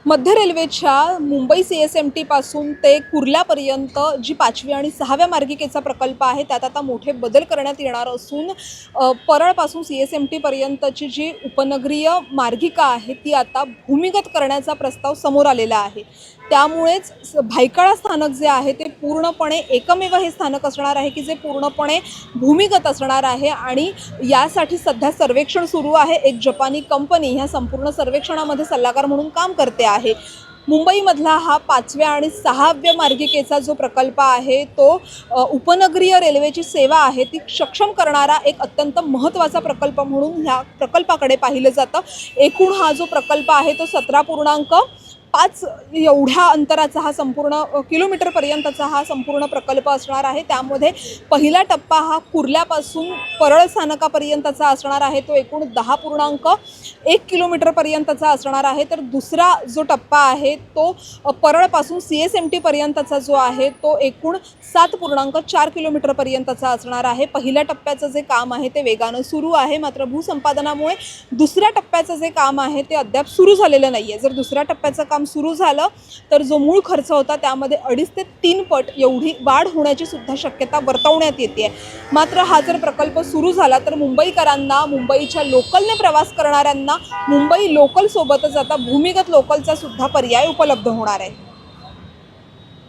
मध्य रेल्वेच्या मुंबई CSMT पासून ते कुर्ल्यापर्यंत जी 5वी आणि 6व्या मार्गिकेचा प्रकल्प आहे त्यात आता मोठे बदल करण्यात येणार असून परळपासून CSMT पर्यंतची जी उपनगरीय मार्गिका आहे ती आता भूमिगत करण्याचा प्रस्ताव समोर आलेला आहे। त्यामुळेच भायखळा स्थानक जे आहे ते पूर्णपणे एकमेव हे स्थानक असणार आहे की जे पूर्णपणे भूमिगत असणार आहे आणि यासाठी सध्या सर्वेक्षण सुरू आहे। एक जपानी कंपनी ह्या संपूर्ण सर्वेक्षणामध्ये सल्लागार म्हणून काम करते आहे। मुंबईमधला हा 5व्या आणि 6व्या मार्गिकेचा जो प्रकल्प आहे तो उपनगरीय रेल्वेची सेवा आहे ती सक्षम करणारा एक अत्यंत महत्त्वाचा प्रकल्प म्हणून ह्या प्रकल्पाकडे पाहिलं जातं। एकूण हा जो प्रकल्प आहे तो 17.5 एवढ्या अंतराचा हा संपूर्ण किलोमीटरपर्यंतचा हा संपूर्ण प्रकल्प असणार आहे। त्यामध्ये पहिला टप्पा हा कुर्ल्यापासून परळ स्थानकापर्यंतचा असणार आहे तो एकूण 10.1 किलोमीटरपर्यंतचा असणार आहे। तर दुसरा जो टप्पा आहे तो परळपासून CSMT पर्यंतचा जो आहे तो एकूण 7.4 किलोमीटरपर्यंतचा असणार आहे। पहिल्या टप्प्याचं जे काम आहे ते वेगानं सुरू आहे, मात्र भूसंपादनामुळे दुसऱ्या टप्प्याचं जे काम आहे ते अद्याप सुरू झालेलं नाही आहे। जर दुसऱ्या टप्प्याचं काम सुरू झालं तर जो मूळ खर्च होता त्यामध्ये 2.5 ते 3 पट एवढी वाढ होण्याची सुद्धा शक्यता वर्तवण्यात येते। मात्र हा जर प्रकल्प सुरू झाला तर मुंबईकरांना, मुंबईच्या लोकलने प्रवास करणाऱ्यांना मुंबई लोकल सोबतच आता भूमिगत लोकलचा सुद्धा पर्याय उपलब्ध होणार आहे।